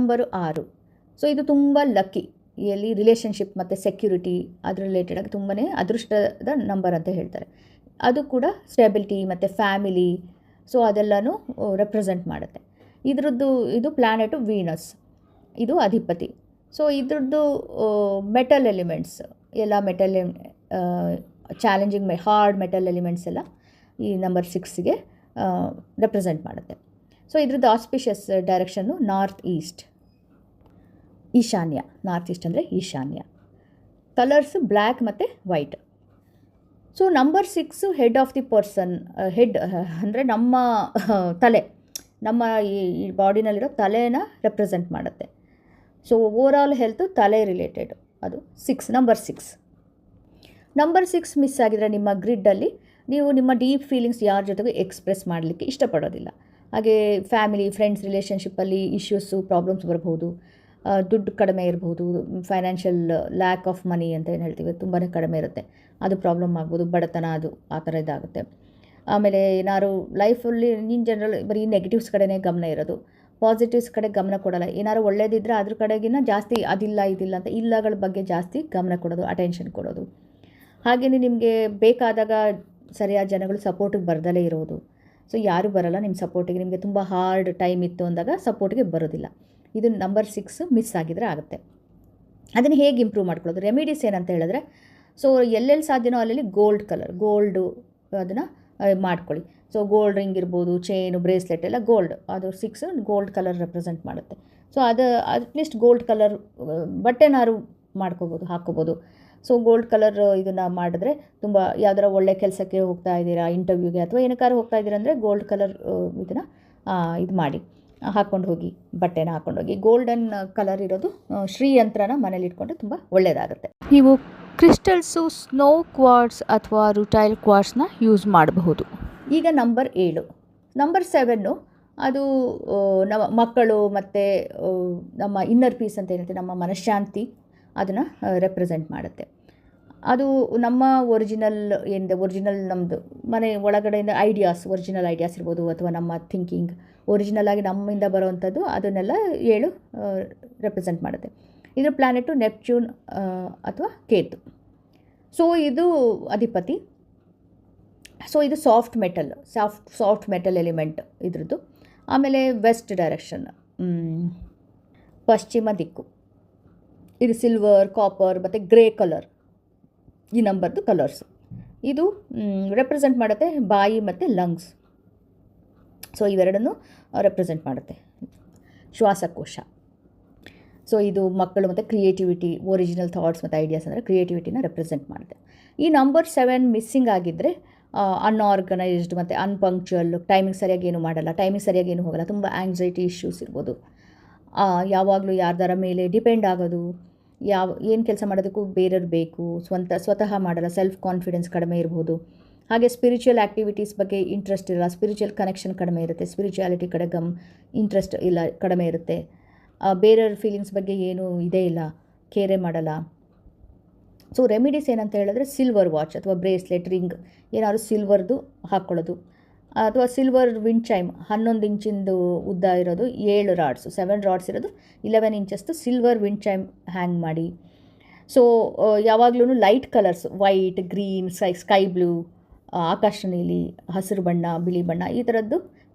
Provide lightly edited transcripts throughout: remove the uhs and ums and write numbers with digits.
Number 6. So ಇದು ತುಂಬ lucky, ಎಲ್ಲಿ ರಿಲೇಷನ್ಶಿಪ್ ಮತ್ತು ಸೆಕ್ಯೂರಿಟಿ ಅದ್ರ ರಿಲೇಟೆಡಾಗಿ ತುಂಬಾ ಅದೃಷ್ಟದ ನಂಬರ್ ಅಂತ ಹೇಳ್ತಾರೆ. ಅದು ಕೂಡ ಸ್ಟೆಬಿಲಿಟಿ ಮತ್ತು ಫ್ಯಾಮಿಲಿ, ಸೊ ಅದೆಲ್ಲನೂ ರೆಪ್ರೆಸೆಂಟ್ ಮಾಡುತ್ತೆ. ಇದು ಪ್ಲ್ಯಾನೆಟು ವೀನಸ್, ಇದು ಅಧಿಪತಿ. ಸೊ ಇದ್ರದ್ದು ಮೆಟಲ್ ಎಲಿಮೆಂಟ್ಸ್ ಎಲ್ಲ ಚಾಲೆಂಜಿಂಗ್ ಹಾರ್ಡ್ ಮೆಟಲ್ ಎಲಿಮೆಂಟ್ಸ್ ಎಲ್ಲ ಈ ನಂಬರ್ 6ಗೆ ರೆಪ್ರೆಸೆಂಟ್ ಮಾಡುತ್ತೆ. ಸೊ ಇದ್ರದ್ದು ಆಸ್ಪಿಷಿಯಸ್ ಡೈರೆಕ್ಷನ್ನು ನಾರ್ತ್ ಈಸ್ಟ್, ಈಶಾನ್ಯ. ನಾರ್ತ್ ಈಸ್ಟ್ ಅಂದರೆ ಈಶಾನ್ಯ. ಕಲರ್ಸು ಬ್ಲ್ಯಾಕ್ ಮತ್ತು white. So number 6 head of the person. Head ಅಂದರೆ ನಮ್ಮ ತಲೆ, ನಮ್ಮ ಈ ಬಾಡಿನಲ್ಲಿರೋ ತಲೆನ ರೆಪ್ರೆಸೆಂಟ್ ಮಾಡುತ್ತೆ. ಸೊ ಓವರಾಲ್ ಹೆಲ್ತು ತಲೆ ರಿಲೇಟೆಡ್, ಅದು ನಂಬರ್ 6. ನಂಬರ್ 6 ಮಿಸ್ ಆಗಿದರೆ ನಿಮ್ಮ ಗ್ರಿಡ್ಡಲ್ಲಿ ನೀವು ನಿಮ್ಮ ಡೀಪ್ ಫೀಲಿಂಗ್ಸ್ ಯಾರ ಜೊತೆಗೂ ಎಕ್ಸ್ಪ್ರೆಸ್ ಮಾಡಲಿಕ್ಕೆ ಇಷ್ಟಪಡೋದಿಲ್ಲ. ಹಾಗೆ ಫ್ಯಾಮಿಲಿ, ಫ್ರೆಂಡ್ಸ್ ರಿಲೇಷನ್ಶಿಪ್ಪಲ್ಲಿ ಇಶ್ಯೂಸು, ಪ್ರಾಬ್ಲಮ್ಸ್ ಬರ್ಬೋದು. ದುಡ್ಡು ಕಡಿಮೆ ಇರ್ಬೋದು, ಫೈನಾನ್ಷಿಯಲ್ ಲ್ಯಾಕ್ ಆಫ್ ಮನಿ ಅಂತ ಏನು ಹೇಳ್ತೀವಿ, ತುಂಬಾ ಕಡಿಮೆ ಇರುತ್ತೆ, ಅದು ಪ್ರಾಬ್ಲಮ್ ಆಗ್ಬೋದು. ಬಡತನ, ಅದು ಆ ಥರ ಇದಾಗುತ್ತೆ. ಆಮೇಲೆ ಏನಾದ್ರು ಲೈಫಲ್ಲಿ ಇನ್ ಜನರಲ್ ಬರೀ ನೆಗೆಟಿವ್ಸ್ ಕಡೆನೇ ಗಮನ ಇರೋದು, ಪಾಸಿಟಿವ್ಸ್ ಕಡೆ ಗಮನ ಕೊಡೋಲ್ಲ. ಏನಾದ್ರು ಒಳ್ಳೇದಿದ್ದರೆ ಅದ್ರ ಕಡೆಗಿನ್ನ ಜಾಸ್ತಿ ಅದಿಲ್ಲ ಇದಿಲ್ಲ ಅಂತ ಇಲ್ಲಗಳ ಬಗ್ಗೆ ಜಾಸ್ತಿ ಗಮನ ಕೊಡೋದು, ಅಟೆನ್ಷನ್ ಕೊಡೋದು. ಹಾಗೆಯೇ ನಿಮಗೆ ಬೇಕಾದಾಗ ಸರಿಯಾದ ಜನಗಳು ಸಪೋರ್ಟಿಗೆ ಬರ್ದಲೇ ಇರೋದು. ಸೊ ಯಾರೂ ಬರೋಲ್ಲ ನಿಮ್ಮ ಸಪೋರ್ಟಿಗೆ. ನಿಮಗೆ ತುಂಬ ಹಾರ್ಡ್ ಟೈಮ್ ಇತ್ತು ಅಂದಾಗ ಸಪೋರ್ಟಿಗೆ ಬರೋದಿಲ್ಲ. ಇದು ನಂಬರ್ 6 ಮಿಸ್ ಆಗಿದ್ರೆ ಆಗುತ್ತೆ. ಅದನ್ನು ಹೇಗೆ ಇಂಪ್ರೂವ್ ಮಾಡ್ಕೊಳ್ಳೋದು, ರೆಮಿಡೀಸ್ ಏನಂತ ಹೇಳಿದ್ರೆ, ಸೊ ಎಲ್ಲೆಲ್ಲಿ ಸಾಧ್ಯನೋ ಅಲ್ಲೆಲ್ಲಿ ಗೋಲ್ಡು ಅದನ್ನು ಮಾಡ್ಕೊಳ್ಳಿ. ಸೊ ಗೋಲ್ಡ್ ರಿಂಗ್ ಇರ್ಬೋದು, ಚೈನು, ಬ್ರೇಸ್ಲೆಟ್ ಎಲ್ಲ ಗೋಲ್ಡ್, ಅದು 6 ಗೋಲ್ಡ್ ಕಲರ್ ರೆಪ್ರೆಸೆಂಟ್ ಮಾಡುತ್ತೆ. ಸೊ ಅದು ಅಟ್ಲೀಸ್ಟ್ ಗೋಲ್ಡ್ ಕಲರ್ ಬಟ್ಟೆನಾರು ಹಾಕ್ಕೋಬೋದು. ಸೊ ಗೋಲ್ಡ್ ಕಲರ್ ಇದನ್ನು ಮಾಡಿದ್ರೆ ತುಂಬ, ಯಾವ್ದಾರ ಒಳ್ಳೆ ಕೆಲಸಕ್ಕೆ ಹೋಗ್ತಾ ಇದ್ದೀರಾ, ಇಂಟರ್ವ್ಯೂಗೆ ಅಥವಾ ಏನಕ್ಕಾರು ಹೋಗ್ತಾ ಇದ್ದೀರಾ ಅಂದರೆ ಗೋಲ್ಡ್ ಕಲರ್ ಇದನ್ನು ಇದು ಮಾಡಿ ಹಾಕ್ಕೊಂಡು ಹೋಗಿ, ಬಟ್ಟೆನ ಹಾಕ್ಕೊಂಡು ಹೋಗಿ. ಗೋಲ್ಡನ್ ಕಲರ್ ಇರೋದು ಶ್ರೀಯಂತ್ರನ ಮನೇಲಿ ಇಟ್ಕೊಂಡ್ರೆ ತುಂಬ ಒಳ್ಳೆಯದಾಗುತ್ತೆ. ನೀವು ಕ್ರಿಸ್ಟಲ್ಸು, ಸ್ನೋ ಕ್ವಾರ್ಟ್ಸ್ ಅಥವಾ ರುಟೈಲ್ ಕ್ವಾರ್ಟ್ಸ್ನ ಯೂಸ್ ಮಾಡಬಹುದು. ಈಗ ನಂಬರ್ 7. ನಂಬರ್ 7 ಅದು ನಮ್ಮ ಮಕ್ಕಳು ಮತ್ತು ನಮ್ಮ ಇನ್ನರ್ ಪೀಸ್ ಅಂತ ಹೇಳ್ತೀವಿ, ನಮ್ಮ ಮನಃಶಾಂತಿ, ಅದನ್ನು ರೆಪ್ರೆಸೆಂಟ್ ಮಾಡುತ್ತೆ. ಅದು ನಮ್ಮ ಒರಿಜಿನಲ್ ನಮ್ಮದು ಮನೆ ಒಳಗಡೆಯಿಂದ ಒರಿಜಿನಲ್ ಐಡಿಯಾಸ್ ಇರ್ಬೋದು, ಅಥವಾ ನಮ್ಮ ಥಿಂಕಿಂಗ್ ಒರಿಜಿನಲ್ ಆಗಿ ನಮ್ಮಿಂದ ಬರೋವಂಥದ್ದು, ಅದನ್ನೆಲ್ಲ 7 ರೆಪ್ರೆಸೆಂಟ್ ಮಾಡುತ್ತೆ. ಇದ್ರ ಪ್ಲ್ಯಾನೆಟು ನೆಪ್ಚೂನ್ ಅಥವಾ ಕೇತು. ಸೊ ಇದು ಅಧಿಪತಿ. ಸೊ ಇದು ಸಾಫ್ಟ್ ಮೆಟಲ್ ಎಲಿಮೆಂಟ್ ಇದ್ರದ್ದು. ಆಮೇಲೆ ವೆಸ್ಟ್ ಡೈರೆಕ್ಷನ್, ಪಶ್ಚಿಮ ದಿಕ್ಕು. ಇದು ಸಿಲ್ವರ್, ಕಾಪರ್ ಮತ್ತು ಗ್ರೇ ಕಲರ್ ಈ ನಂಬರ್ದು ಕಲರ್ಸು. ಇದು ರೆಪ್ರೆಸೆಂಟ್ ಮಾಡುತ್ತೆ ಬಾಯಿ ಮತ್ತು ಲಂಗ್ಸ್. ಸೊ ಇವೆರಡನ್ನು ರೆಪ್ರೆಸೆಂಟ್ ಮಾಡುತ್ತೆ. ಶ್ವಾಸಕೋಶ. ಸೊ ಇದು ಮಕ್ಕಳು ಮತ್ತು ಕ್ರಿಯೇಟಿವಿಟಿ, ಒರಿಜಿನಲ್ ಥಾಟ್ಸ್ ಮತ್ತು ಐಡಿಯಾಸ್ ಅಂದರೆ ಕ್ರಿಯೇಟಿವಿಟಿನ ರೆಪ್ರೆಸೆಂಟ್ ಮಾಡುತ್ತೆ. ಈ ನಂಬರ್ 7 ಮಿಸ್ಸಿಂಗ್ ಆಗಿದ್ದರೆ ಅನ್ಆರ್ಗನೈಸ್ಡ್ ಮತ್ತು ಅನ್ಪಂಕ್ಚುವಲ್, ಟೈಮಿಂಗ್ ಸರಿಯಾಗಿ ಏನು ಮಾಡಲ್ಲ, ಟೈಮಿಂಗ್ ಸರಿಯಾಗಿ ಏನು ಹೋಗಲ್ಲ, ತುಂಬ ಆ್ಯಂಗ್ಸೈಟಿ ಇಶ್ಯೂಸ್ ಇರ್ಬೋದು. ಯಾವಾಗಲೂ ಯಾರ್ದಾರ ಮೇಲೆ ಡಿಪೆಂಡ್ ಆಗೋದು, ಏನು ಕೆಲಸ ಮಾಡೋದಕ್ಕೂ ಬೇರೆಯವ್ರು ಬೇಕು, ಸ್ವತಃ ಮಾಡಲ್ಲ, ಸೆಲ್ಫ್ ಕಾನ್ಫಿಡೆನ್ಸ್ ಕಡಿಮೆ ಇರ್ಬೋದು. ಹಾಗೆ ಸ್ಪಿರಿಚುವಲ್ ಆ್ಯಕ್ಟಿವಿಟೀಸ್ ಬಗ್ಗೆ ಇಂಟ್ರೆಸ್ಟ್ ಇರಲ್ಲ, ಸ್ಪಿರಿಚುವಲ್ ಕನೆಕ್ಷನ್ ಕಡಿಮೆ ಇರುತ್ತೆ, ಸ್ಪಿರಿಚುಯಾಲಿಟಿ ಕಡೆ ಇಂಟ್ರೆಸ್ಟ್ ಇಲ್ಲ, ಕಡಿಮೆ ಇರುತ್ತೆ. ಬೇರೆಯವ್ರ ಫೀಲಿಂಗ್ಸ್ ಬಗ್ಗೆ ಏನೂ ಇದೇ ಇಲ್ಲ, ಕೇರೆ ಮಾಡಲ್ಲ. ಸೊ ರೆಮಿಡೀಸ್ ಏನಂತ ಹೇಳಿದ್ರೆ, ಸಿಲ್ವರ್ ವಾಚ್ ಅಥವಾ ಬ್ರೇಸ್ಲೆಟ್, ರಿಂಗ್ ಏನಾದ್ರು ಸಿಲ್ವರ್ದು ಹಾಕ್ಕೊಳ್ಳೋದು, ಅಥವಾ ಸಿಲ್ವರ್ ವಿಂಡ್ ಚೈಮ್ 11 ಇಂಚಿಂದು ಉದ್ದ ಇರೋದು, 7 ರಾಡ್ಸ್ ಇರೋದು, 11 ಇಂಚಸ್ದು ಸಿಲ್ವರ್ ವಿಂಡ್ ಚೈಮ್ ಹ್ಯಾಂಗ್ ಮಾಡಿ. ಸೊ ಯಾವಾಗಲೂ light colours, white, green, sky blue, ಆಕಾಶ ನೀಲಿ, ಹಸಿರು ಬಣ್ಣ, ಬಿಳಿ ಬಣ್ಣ, ಈ ಥರದ್ದು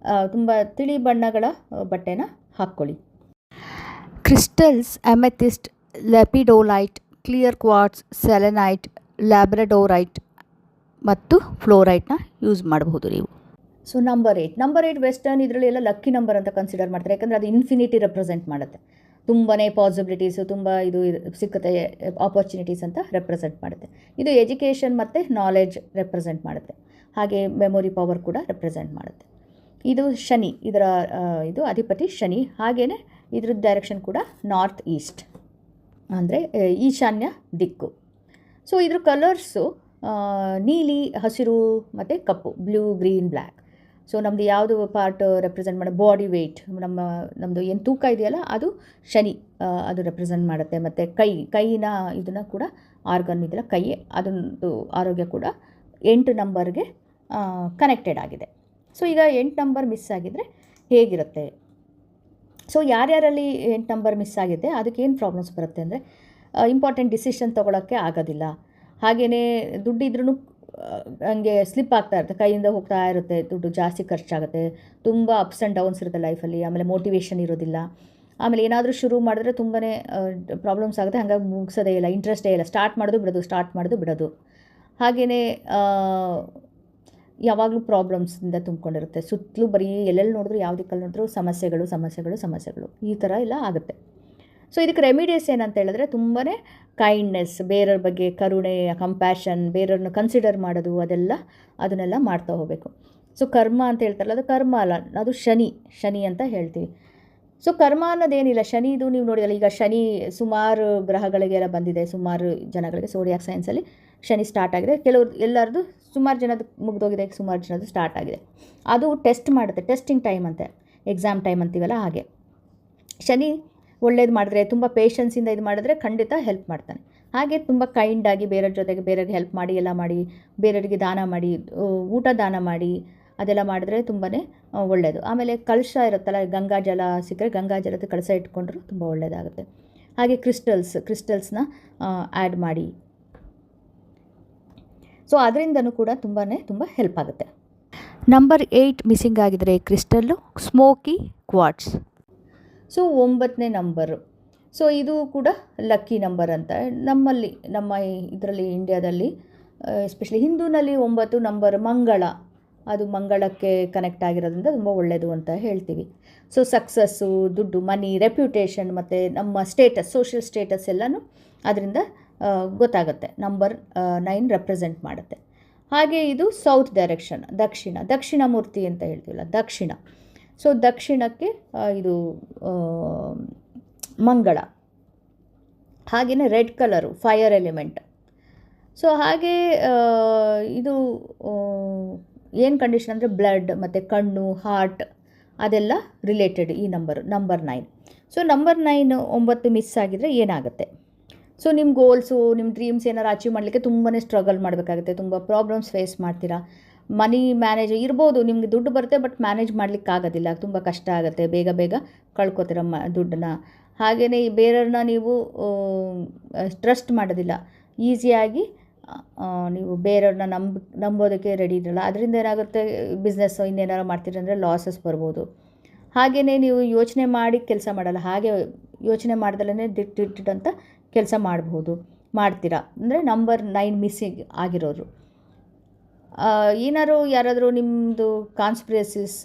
ತುಂಬ ತಿಳಿ ಬಣ್ಣಗಳ ಬಟ್ಟೆನ ಹಾಕ್ಕೊಳ್ಳಿ. ಕ್ರಿಸ್ಟಲ್ಸ್, ಅಮೆಥಿಸ್ಟ್, ಲೆಪಿಡೋಲೈಟ್, ಕ್ಲಿಯರ್ ಕ್ವಾರ್ಟ್ಸ್, ಸೆಲೆನೈಟ್, ಲ್ಯಾಬ್ರಡೋರೈಟ್ ಮತ್ತು ಫ್ಲೋರೈಟ್ನ ಯೂಸ್ ಮಾಡಬಹುದು ನೀವು. ಸೊ ನಂಬರ್ 8 ವೆಸ್ಟರ್ನ್ ಇದರಲ್ಲಿ ಎಲ್ಲ ಲಕ್ಕಿ ನಂಬರ್ ಅಂತ ಕನ್ಸಿಡರ್ ಮಾಡ್ತಾರೆ, ಯಾಕಂದರೆ ಅದು ಇನ್ಫಿನಿಟಿ ರೆಪ್ರೆಸೆಂಟ್ ಮಾಡುತ್ತೆ. ತುಂಬಾ ಪಾಸಿಬಿಲಿಟೀಸು, ತುಂಬ ಇದು ಸಿಕ್ಕತ್ತೆ, ಆಪರ್ಚುನಿಟೀಸ್ ಅಂತ ರೆಪ್ರೆಸೆಂಟ್ ಮಾಡುತ್ತೆ. ಇದು ಎಜುಕೇಷನ್ ಮತ್ತು ನಾಲೆಡ್ಜ್ ರೆಪ್ರೆಸೆಂಟ್ ಮಾಡುತ್ತೆ. ಹಾಗೆ ಮೆಮೊರಿ ಪವರ್ ಕೂಡ ರೆಪ್ರೆಸೆಂಟ್ ಮಾಡುತ್ತೆ. ಇದು ಶನಿ, ಇದು ಅಧಿಪತಿ ಶನಿ. ಹಾಗೆಯೇ ಇದ್ರದ್ದು ಡೈರೆಕ್ಷನ್ ಕೂಡ ನಾರ್ತ್ ಈಸ್ಟ್ ಅಂದರೆ ಈಶಾನ್ಯ ದಿಕ್ಕು. ಸೊ ಇದ್ರ ಕಲರ್ಸು ನೀಲಿ, ಹಸಿರು ಮತ್ತು ಕಪ್ಪು, ಬ್ಲೂ, ಗ್ರೀನ್, ಬ್ಲ್ಯಾಕ್. ಸೊ ನಮ್ಮದು ಯಾವುದು ಪಾರ್ಟ್ ರೆಪ್ರೆಸೆಂಟ್ ಮಾಡೋ ಬಾಡಿ ವೆಯ್ಟ್, ನಮ್ಮದು ಏನು ತೂಕ ಇದೆಯಲ್ಲ ಅದು ಶನಿ ಅದು ರೆಪ್ರೆಸೆಂಟ್ ಮಾಡುತ್ತೆ. ಮತ್ತು ಕೈನ ಇದನ್ನು ಕೂಡ ಆರ್ಗನ್ ಇದೆಯಲ್ಲ ಕೈ, ಅದೊಂದು ಆರೋಗ್ಯ ಕೂಡ 8 ನಂಬರ್ಗೆ ಕನೆಕ್ಟೆಡ್ ಆಗಿದೆ. ಸೊ ಈಗ 8 ನಂಬರ್ ಮಿಸ್ ಆಗಿದರೆ ಹೇಗಿರುತ್ತೆ ಸೊ ಯಾರ್ಯಾರಲ್ಲಿ 8 ನಂಬರ್ ಮಿಸ್ ಆಗಿದೆ ಅದಕ್ಕೇನು ಪ್ರಾಬ್ಲಮ್ಸ್ ಬರುತ್ತೆ ಅಂದರೆ ಇಂಪಾರ್ಟೆಂಟ್ ಡಿಸಿಷನ್ ತೊಗೊಳಕ್ಕೆ ಆಗೋದಿಲ್ಲ. ಹಾಗೆಯೇ ದುಡ್ಡಿದ್ರೂ ಹಂಗೆ ಸ್ಲಿಪ್ ಆಗ್ತಾ ಇರುತ್ತೆ, ಕೈಯಿಂದ ಹೋಗ್ತಾ ಇರುತ್ತೆ, ದುಡ್ಡು ಜಾಸ್ತಿ ಖರ್ಚಾಗುತ್ತೆ, ತುಂಬ ಅಪ್ಸ್ ಆ್ಯಂಡ್ ಡೌನ್ಸ್ ಇರುತ್ತೆ ಲೈಫಲ್ಲಿ. ಆಮೇಲೆ ಮೋಟಿವೇಶನ್ ಇರೋದಿಲ್ಲ. ಆಮೇಲೆ ಏನಾದರೂ ಶುರು ಮಾಡಿದ್ರೆ ತುಂಬಾ ಪ್ರಾಬ್ಲಮ್ಸ್ ಆಗುತ್ತೆ, ಹಾಗಾಗಿ ಮುಗಿಸೋದೇ ಇಲ್ಲ, ಇಂಟ್ರೆಸ್ಟೇ ಇಲ್ಲ, ಸ್ಟಾರ್ಟ್ ಮಾಡೋದು ಬಿಡೋದು. ಹಾಗೆಯೇ ಯಾವಾಗಲೂ ಪ್ರಾಬ್ಲಮ್ಸಿಂದ ತುಂಬಿಕೊಂಡಿರುತ್ತೆ. ಸುತ್ತಲೂ ಬರೀ ಎಲ್ಲೆಲ್ಲಿ ನೋಡಿದ್ರು ಯಾವ ದಿಕ್ಕಲ್ಲಿ ನೋಡಿದ್ರು ಸಮಸ್ಯೆಗಳು ಈ ಥರ ಎಲ್ಲ ಆಗುತ್ತೆ. ಸೊ ಇದಕ್ಕೆ ರೆಮಿಡಿಯಸ್ ಏನಂತ ಹೇಳಿದ್ರೆ ತುಂಬಾ ಕೈಂಡ್ನೆಸ್, ಬೇರೆಯವ್ರ ಬಗ್ಗೆ ಕರುಣೆ, ಕಂಪ್ಯಾಷನ್, ಬೇರೆಯವ್ರನ್ನ ಕನ್ಸಿಡರ್ ಮಾಡೋದು, ಅದನ್ನೆಲ್ಲ ಮಾಡ್ತಾ ಹೋಗಬೇಕು. ಸೊ ಕರ್ಮ ಅಂತ ಹೇಳ್ತಾರಲ್ಲ, ಅದು ಕರ್ಮ ಅಲ್ಲ, ಅದು ಶನಿ ಅಂತ ಹೇಳ್ತೀವಿ. ಸೊ ಕರ್ಮ ಅನ್ನೋದೇನಿಲ್ಲ, ಶನಿದು ನೀವು ನೋಡಿದಲ್ಲ, ಈಗ ಶನಿ ಸುಮಾರು ಗ್ರಹಗಳಿಗೆಲ್ಲ ಬಂದಿದೆ, ಸುಮಾರು ಜನಗಳಿಗೆ ಸೋಡಿಯಾಕ್ ಸೈನ್ಸಲ್ಲಿ ಶನಿ ಸ್ಟಾರ್ಟ್ ಆಗಿದೆ. ಎಲ್ಲರದು ಸುಮಾರು ಜನದ್ದು ಮುಗಿದೋಗಿದೆ, ಸುಮಾರು ಜನದ್ದು ಸ್ಟಾರ್ಟ್ ಆಗಿದೆ. ಅದು ಟೆಸ್ಟ್ ಮಾಡುತ್ತೆ, ಟೆಸ್ಟಿಂಗ್ ಟೈಮ್ ಅಂತೆ, ಎಕ್ಸಾಮ್ ಟೈಮ್ ಅಂತೀವಲ್ಲ ಹಾಗೆ. ಶನಿ ಒಳ್ಳೇದು ಮಾಡಿದ್ರೆ, ತುಂಬ ಪೇಷನ್ಸಿಂದ ಇದು ಮಾಡಿದ್ರೆ ಖಂಡಿತ ಹೆಲ್ಪ್ ಮಾಡ್ತಾನೆ. ಹಾಗೆ ತುಂಬ ಕೈಂಡಾಗಿ ಬೇರೆಯವ್ರ ಜೊತೆಗೆ ಬೇರೆಯವ್ರಿಗೆ ಹೆಲ್ಪ್ ಮಾಡಿ, ಎಲ್ಲ ಮಾಡಿ, ಬೇರೆಯವರಿಗೆ ದಾನ ಮಾಡಿ, ಊಟ ದಾನ ಮಾಡಿ, ಅದೆಲ್ಲ ಮಾಡಿದ್ರೆ ತುಂಬಾ ಒಳ್ಳೆಯದು. ಆಮೇಲೆ ಕಳಶ ಇರುತ್ತಲ್ಲ, ಗಂಗಾ ಜಲ ಸಿಕ್ಕರೆ ಗಂಗಾ ಜಲದ ಕಳಶ ಇಟ್ಕೊಂಡ್ರೂ ತುಂಬ ಒಳ್ಳೆಯದಾಗುತ್ತೆ. ಹಾಗೆ ಕ್ರಿಸ್ಟಲ್ಸ್ನ ಆ್ಯಡ್ ಮಾಡಿ, ಸೊ ಅದರಿಂದನೂ ಕೂಡ ತುಂಬ ಹೆಲ್ಪ್ ಆಗುತ್ತೆ. ನಂಬರ್ 8 ಮಿಸ್ಸಿಂಗ್ ಆಗಿದ್ರೆ ಕ್ರಿಸ್ಟಲ್ಲು ಸ್ಮೋಕಿ ಕ್ವಾರ್ಟ್ಸ್. ಸೊ 9ನೇ ನಂಬರು. ಸೊ ಇದು ಕೂಡ ಲಕ್ಕಿ ನಂಬರ್ ಅಂತ ನಮ್ಮ ಇದರಲ್ಲಿ ಇಂಡಿಯಾದಲ್ಲಿ ಎಸ್ಪೆಷಲಿ ಹಿಂದೂನಲ್ಲಿ 9 ನಂಬರ್ ಮಂಗಳ, ಅದು ಮಂಗಳಕ್ಕೆ ಕನೆಕ್ಟ್ ಆಗಿರೋದ್ರಿಂದ ತುಂಬ ಒಳ್ಳೆಯದು ಅಂತ ಹೇಳ್ತೀವಿ. ಸೊ ಸಕ್ಸಸ್ಸು, ದುಡ್ಡು, ಮನಿ, ರೆಪ್ಯುಟೇಷನ್ ಮತ್ತು ನಮ್ಮ ಸ್ಟೇಟಸ್, ಸೋಷಿಯಲ್ ಸ್ಟೇಟಸ್ ಎಲ್ಲನೂ ಅದರಿಂದ ಗೊತ್ತಾಗುತ್ತೆ. ನಂಬರ್ 9 ರೆಪ್ರೆಸೆಂಟ್ ಮಾಡುತ್ತೆ. ಹಾಗೆ ಇದು ಸೌತ್ ಡೈರೆಕ್ಷನ್, ದಕ್ಷಿಣ ಮೂರ್ತಿ ಅಂತ ಹೇಳ್ತೀವಲ್ಲ, ದಕ್ಷಿಣ. ಸೊ ದಕ್ಷಿಣಕ್ಕೆ ಇದು ಮಂಗಳ. ಹಾಗೆಯೇ red colour fire element. So ಹಾಗೆ ಇದು ಏನು ಕಂಡೀಷನ್ ಅಂದರೆ ಬ್ಲಡ್ ಮತ್ತು ಕಣ್ಣು, ಹಾರ್ಟ್ ಅದೆಲ್ಲ ರಿಲೇಟೆಡ್ ಈ ನಂಬರ್ 9. ಸೊ ನಂಬರ್ 9 ಮಿಸ್ ಆಗಿದರೆ ಏನಾಗುತ್ತೆ? ಸೊ ನಿಮ್ಮ ಗೋಲ್ಸು, ನಿಮ್ಮ ಡ್ರೀಮ್ಸ್ ಏನಾರು ಅಚೀವ್ ಮಾಡಲಿಕ್ಕೆ ತುಂಬಾ ಸ್ಟ್ರಗಲ್ ಮಾಡಬೇಕಾಗುತ್ತೆ, ತುಂಬ ಪ್ರಾಬ್ಲಮ್ಸ್ ಫೇಸ್ ಮಾಡ್ತೀರಾ. ಮನಿ ಮ್ಯಾನೇಜ್ ಇರ್ಬೋದು, ನಿಮಗೆ ದುಡ್ಡು ಬರುತ್ತೆ, ಬಟ್ ಮ್ಯಾನೇಜ್ ಮಾಡಲಿಕ್ಕಾಗೋದಿಲ್ಲ, ತುಂಬ ಕಷ್ಟ ಆಗುತ್ತೆ, ಬೇಗ ಕಳ್ಕೊತೀರ ದುಡ್ಡನ್ನ. ಹಾಗೆಯೇ ಬೇರೆಯವ್ರನ್ನ ನೀವು ಟ್ರಸ್ಟ್ ಮಾಡೋದಿಲ್ಲ, ಈಸಿಯಾಗಿ ನೀವು ಬೇರೆಯವ್ರನ್ನ ನಂಬೋದಕ್ಕೆ ರೆಡಿ ಇರಲ್ಲ. ಅದರಿಂದ ಏನಾಗುತ್ತೆ, ಬಿಸ್ನೆಸ್ಸು ಇನ್ನೇನಾರು ಮಾಡ್ತೀರಂದರೆ ಲಾಸಸ್ ಬರ್ಬೋದು. ಹಾಗೆಯೇ ನೀವು ಯೋಚನೆ ಮಾಡಿ ಕೆಲಸ ಮಾಡಲ್ಲ, ಹಾಗೆ ಯೋಚನೆ ಮಾಡ್ದಲೇ ದಿಟ್ಟಿಟ್ಟಂತ ಕೆಲಸ ಮಾಡ್ತೀರಾ. ಅಂದರೆ ನಂಬರ್ 9 ಮಿಸ್ಸಿಂಗ್ ಆಗಿರೋರು. ಯಾರಾದರೂ ನಿಮ್ಮದು ಕಾನ್ಸ್ಪಿರಸಿಸ್,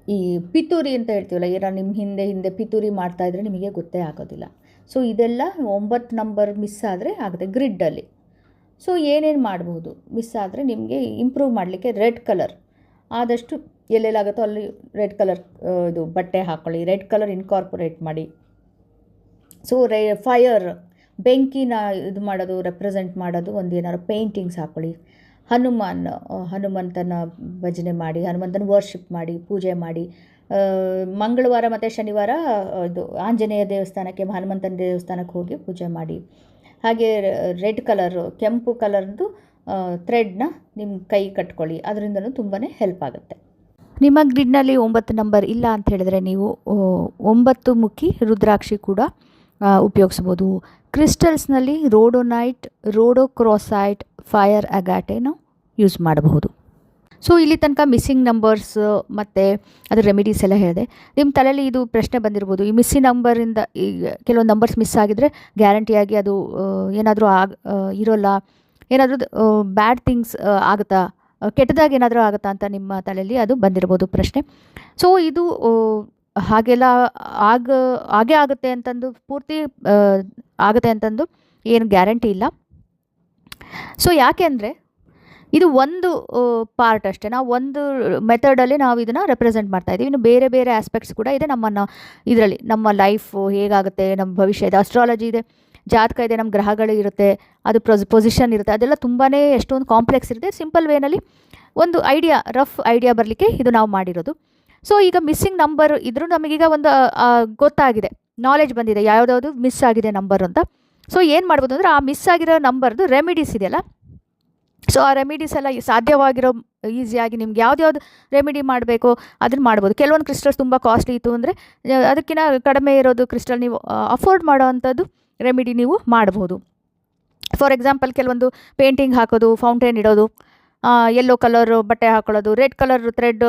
ಈ ಪಿತೂರಿ ಅಂತ ಹೇಳ್ತೀವಲ್ಲ, ಏನಾರು ನಿಮ್ಮ ಹಿಂದೆ ಪಿತೂರಿ ಮಾಡ್ತಾಯಿದ್ರೆ ನಿಮಗೆ ಗೊತ್ತೇ ಆಗೋದಿಲ್ಲ. ಸೊ ಇದೆಲ್ಲ 9 ನಂಬರ್ ಮಿಸ್ ಆದರೆ ಆಗುತ್ತೆ ಗ್ರಿಡ್ಡಲ್ಲಿ. ಸೊ ಏನೇನು ಮಾಡ್ಬೋದು ಮಿಸ್ ಆದರೆ? ನಿಮಗೆ ಇಂಪ್ರೂವ್ ಮಾಡಲಿಕ್ಕೆ ರೆಡ್ ಕಲರ್ ಆದಷ್ಟು ಎಲ್ಲೆಲ್ಲಾಗುತ್ತೋ ಅಲ್ಲಿ ರೆಡ್ ಕಲರ್ ಇದು ಬಟ್ಟೆ ಹಾಕ್ಕೊಳ್ಳಿ, ರೆಡ್ ಕಲರ್ ಇನ್ಕಾರ್ಪೊರೇಟ್ ಮಾಡಿ. ಸೊ ಫೈರ್, ಬೆಂಕಿನ ಇದು ಮಾಡೋದು, ರೆಪ್ರೆಸೆಂಟ್ ಮಾಡೋದು, ಒಂದು ಏನಾದ್ರು ಪೇಂಟಿಂಗ್ಸ್ ಹಾಕ್ಕೊಳ್ಳಿ. ಹನುಮಂತನ ಭಜನೆ ಮಾಡಿ, ಹನುಮಂತನ ವರ್ಷಿಪ್ ಮಾಡಿ, ಪೂಜೆ ಮಾಡಿ. ಮಂಗಳವಾರ ಮತ್ತು ಶನಿವಾರ ಇದು ಆಂಜನೇಯ ದೇವಸ್ಥಾನಕ್ಕೆ, ಹನುಮಂತನ ದೇವಸ್ಥಾನಕ್ಕೆ ಹೋಗಿ ಪೂಜೆ ಮಾಡಿ. ಹಾಗೆ ರೆಡ್ ಕಲರು, ಕೆಂಪು ಕಲರ್ದು ಥ್ರೆಡ್ನ ನಿಮ್ಮ ಕೈ ಕಟ್ಕೊಳ್ಳಿ, ಅದರಿಂದನೂ ತುಂಬಾ ಹೆಲ್ಪ್ ಆಗುತ್ತೆ. ನಿಮ್ಮ ಗ್ರಿಡ್ನಲ್ಲಿ 9 ನಂಬರ್ ಇಲ್ಲ ಅಂತ ಹೇಳಿದ್ರೆ ನೀವು 9 ಮುಖಿ ರುದ್ರಾಕ್ಷಿ ಕೂಡ ಉಪಯೋಗಿಸ್ಬೋದು. ಕ್ರಿಸ್ಟಲ್ಸ್ನಲ್ಲಿ ರೋಡೋನೈಟ್, ರೋಡೋಕ್ರೋಸೈಟ್, ಫೈರ್ ಅಗಾಟೆನೂ ಯೂಸ್ ಮಾಡಬಹುದು. ಸೊ ಇಲ್ಲಿ ತನಕ ಮಿಸ್ಸಿಂಗ್ ನಂಬರ್ಸ್ ಮತ್ತು ಅದರ ರೆಮಿಡೀಸ್ ಎಲ್ಲ ಹೇಳಿದೆ. ನಿಮ್ಮ ತಲೆಯಲ್ಲಿ ಇದು ಪ್ರಶ್ನೆ ಬಂದಿರ್ಬೋದು, ಈ ಮಿಸ್ಸಿಂಗ್ ನಂಬರಿಂದ ಈಗ ಕೆಲವೊಂದು ನಂಬರ್ಸ್ ಮಿಸ್ ಆಗಿದ್ರೆ ಗ್ಯಾರಂಟಿಯಾಗಿ ಅದು ಏನಾದರೂ ಇರೋಲ್ಲ, ಏನಾದರೂ ಬ್ಯಾಡ್ ಥಿಂಗ್ಸ್ ಆಗುತ್ತಾ, ಕೆಟ್ಟದಾಗಿ ಏನಾದರೂ ಆಗುತ್ತಾ ಅಂತ ನಿಮ್ಮ ತಲೆಯಲ್ಲಿ ಅದು ಬಂದಿರ್ಬೋದು ಪ್ರಶ್ನೆ. ಸೊ ಇದು ಹಾಗೆಲ್ಲ ಹಾಗೇ ಆಗುತ್ತೆ ಅಂತಂದು ಪೂರ್ತಿ ಆಗುತ್ತೆ ಅಂತಂದು ಏನು ಗ್ಯಾರಂಟಿ ಇಲ್ಲ. ಸೊ ಯಾಕೆ ಅಂದರೆ ಇದು ಒಂದು ಪಾರ್ಟ್ ಅಷ್ಟೇ, ನಾವು ಒಂದು ಮೆಥಡಲ್ಲಿ ನಾವು ಇದನ್ನು ರೆಪ್ರೆಸೆಂಟ್ ಮಾಡ್ತಾಯಿದ್ದೀವಿ. ಇನ್ನು ಬೇರೆ ಬೇರೆ ಆಸ್ಪೆಕ್ಟ್ಸ್ ಕೂಡ ಇದೆ ಇದರಲ್ಲಿ. ನಮ್ಮ ಲೈಫು ಹೇಗಾಗುತ್ತೆ, ನಮ್ಮ ಭವಿಷ್ಯ ಇದೆ, ಅಸ್ಟ್ರಾಲಜಿ ಇದೆ, ಜಾತಕ ಇದೆ, ನಮ್ಮ ಗ್ರಹಗಳು ಇರುತ್ತೆ, ಅದು ಪೊಸಿಷನ್ ಇರುತ್ತೆ, ಅದೆಲ್ಲ ತುಂಬಾ ಎಷ್ಟೊಂದು ಕಾಂಪ್ಲೆಕ್ಸ್ ಇರುತ್ತೆ. ಸಿಂಪಲ್ ವೇನಲ್ಲಿ ಒಂದು ರಫ್ ಐಡಿಯಾ ಬರಲಿಕ್ಕೆ ಇದು ನಾವು ಮಾಡಿರೋದು. ಸೊ ಈಗ ಮಿಸ್ಸಿಂಗ್ ನಂಬರ್ ಇದ್ರೂ ನಮಗೀಗ ಒಂದು ಗೊತ್ತಾಗಿದೆ, ನಾಲೆಜ್ ಬಂದಿದೆ ಯಾವುದಾವುದು ಮಿಸ್ ಆಗಿದೆ ನಂಬರ್ ಅಂತ. ಸೊ ಏನು ಮಾಡ್ಬೋದು ಅಂದರೆ ಆ ಮಿಸ್ ಆಗಿರೋ ನಂಬರ್ದು ರೆಮಿಡೀಸ್ ಇದೆಯಲ್ಲ, ಸೊ ಆ ರೆಮಿಡೀಸ್ ಎಲ್ಲ ಸಾಧ್ಯವಾಗಿರೋ ಈಸಿಯಾಗಿ ನಿಮ್ಗೆ ಯಾವ್ದು ರೆಮಿಡಿ ಮಾಡಬೇಕು ಅದನ್ನು ಮಾಡ್ಬೋದು. ಕೆಲವೊಂದು ಕ್ರಿಸ್ಟಲ್ಸ್ ತುಂಬ ಕಾಸ್ಟ್ಲಿ ಇತ್ತು ಅಂದರೆ ಅದಕ್ಕಿಂತ ಕಡಿಮೆ ಇರೋದು ಕ್ರಿಸ್ಟಲ್ ನೀವು ಅಫೋರ್ಡ್ ಮಾಡೋ ಅಂಥದ್ದು ರೆಮಿಡಿ ನೀವು ಮಾಡ್ಬೋದು. ಫಾರ್ ಎಕ್ಸಾಂಪಲ್ ಕೆಲವೊಂದು ಪೇಂಟಿಂಗ್ ಹಾಕೋದು, ಫೌಂಟೇನ್ ಇಡೋದು, ಯೆಲ್ಲೋ ಕಲರ್ ಬಟ್ಟೆ ಹಾಕೊಳ್ಳೋದು, ರೆಡ್ ಕಲರ್ ಥ್ರೆಡ್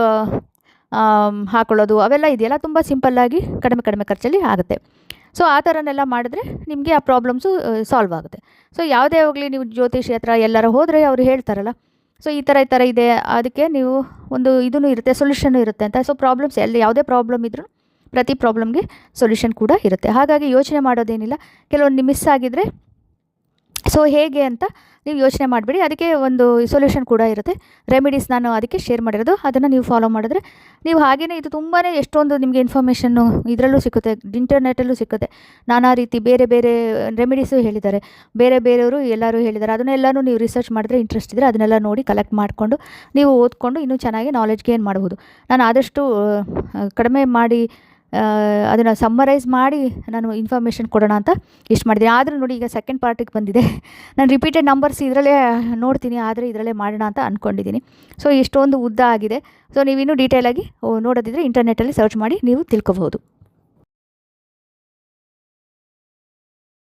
ಹಾಕೊಳ್ಳೋದು, ಅವೆಲ್ಲ ಇದೆಯಲ್ಲ ತುಂಬ ಸಿಂಪಲ್ಲಾಗಿ ಕಡಿಮೆ ಖರ್ಚಲ್ಲಿ ಆಗುತ್ತೆ. ಸೊ ಆ ಥರನೆಲ್ಲ ಮಾಡಿದ್ರೆ ನಿಮಗೆ ಆ ಪ್ರಾಬ್ಲಮ್ಸು ಸಾಲ್ವ್ ಆಗುತ್ತೆ. ಸೊ ಯಾವುದೇ ಹೋಗಲಿ ನೀವು ಜ್ಯೋತಿಷಿ ಹತ್ರ ಎಲ್ಲರ ಹೋದರೆ ಅವರು ಹೇಳ್ತಾರಲ್ಲ, ಸೊ ಈ ಥರ ಇದೆ, ಅದಕ್ಕೆ ನೀವು ಒಂದು ಇದೂ ಇರುತ್ತೆ, ಸೊಲ್ಯೂಷನ್ನು ಇರುತ್ತೆ ಅಂತ. ಸೊ ಪ್ರಾಬ್ಲಮ್ಸ್ ಯಾವುದೇ ಪ್ರಾಬ್ಲಮ್ ಇದ್ದರೂ ಪ್ರತಿ ಪ್ರಾಬ್ಲಮ್ಗೆ ಸೊಲ್ಯೂಷನ್ ಕೂಡ ಇರುತ್ತೆ. ಹಾಗಾಗಿ ಯೋಚನೆ ಮಾಡೋದೇನಿಲ್ಲ. ಕೆಲವೊಂದು ಮಿಸ್ ಆಗಿದ್ದರೆ ಸೊ ಹೇಗೆ ಅಂತ ನೀವು ಯೋಚನೆ ಮಾಡಿಬಿಡಿ, ಅದಕ್ಕೆ ಒಂದು ಸೊಲ್ಯೂಷನ್ ಕೂಡ ಇರುತ್ತೆ. ರೆಮಿಡೀಸ್ ನಾನು ಅದಕ್ಕೆ ಶೇರ್ ಮಾಡಿರೋದು, ಅದನ್ನು ನೀವು ಫಾಲೋ ಮಾಡಿದ್ರೆ ನೀವು ಹಾಗೆಯೇ ಇದು ತುಂಬಾ ಎಷ್ಟೊಂದು ನಿಮಗೆ ಇನ್ಫಾರ್ಮೇಷನ್ನು ಇದರಲ್ಲೂ ಸಿಗುತ್ತೆ, ಇಂಟರ್ನೆಟಲ್ಲೂ ಸಿಗುತ್ತೆ. ನಾನಾ ರೀತಿ ಬೇರೆ ರೆಮಿಡೀಸು ಹೇಳಿದ್ದಾರೆ, ಬೇರೆಯವರು ಎಲ್ಲರೂ ಹೇಳಿದ್ದಾರೆ. ಅದನ್ನೆಲ್ಲನೂ ನೀವು ರಿಸರ್ಚ್ ಮಾಡಿದ್ರೆ, ಇಂಟ್ರೆಸ್ಟ್ ಇದ್ದರೆ ಅದನ್ನೆಲ್ಲ ನೋಡಿ ಕಲೆಕ್ಟ್ ಮಾಡಿಕೊಂಡು ನೀವು ಓದ್ಕೊಂಡು ಇನ್ನೂ ಚೆನ್ನಾಗಿ ನಾಲೆಡ್ಜ್ ಗೇನ್ ಮಾಡ್ಬೋದು. ನಾನು ಆದಷ್ಟು ಕಡಿಮೆ ಮಾಡಿ ಅದನ್ನು ಸಮ್ಮರೈಸ್ ಮಾಡಿ ನಾನು ಇನ್ಫಾರ್ಮೇಷನ್ ಕೊಡೋಣ ಅಂತ ಇಷ್ಟು ಮಾಡಿದ್ದೀನಿ. ಆದರೂ ನೋಡಿ ಈಗ ಸೆಕೆಂಡ್ ಪಾರ್ಟಿಗೆ ಬಂದಿದೆ. ನಾನು ರಿಪೀಟೆಡ್ ನಂಬರ್ಸ್ ಇದರಲ್ಲೇ ನೋಡ್ತೀನಿ, ಆದರೆ ಇದರಲ್ಲೇ ಮಾಡೋಣ ಅಂತ ಅಂದ್ಕೊಂಡಿದ್ದೀನಿ. ಸೊ ಇಷ್ಟೊಂದು ಉದ್ದ ಆಗಿದೆ. ಸೊ ನೀವಿನ್ನೂ ಡೀಟೇಲಾಗಿ ನೋಡೋದಿದ್ರೆ ಇಂಟರ್ನೆಟ್ಟಲ್ಲಿ ಸರ್ಚ್ ಮಾಡಿ ನೀವು ತಿಳ್ಕೊಬೋದು.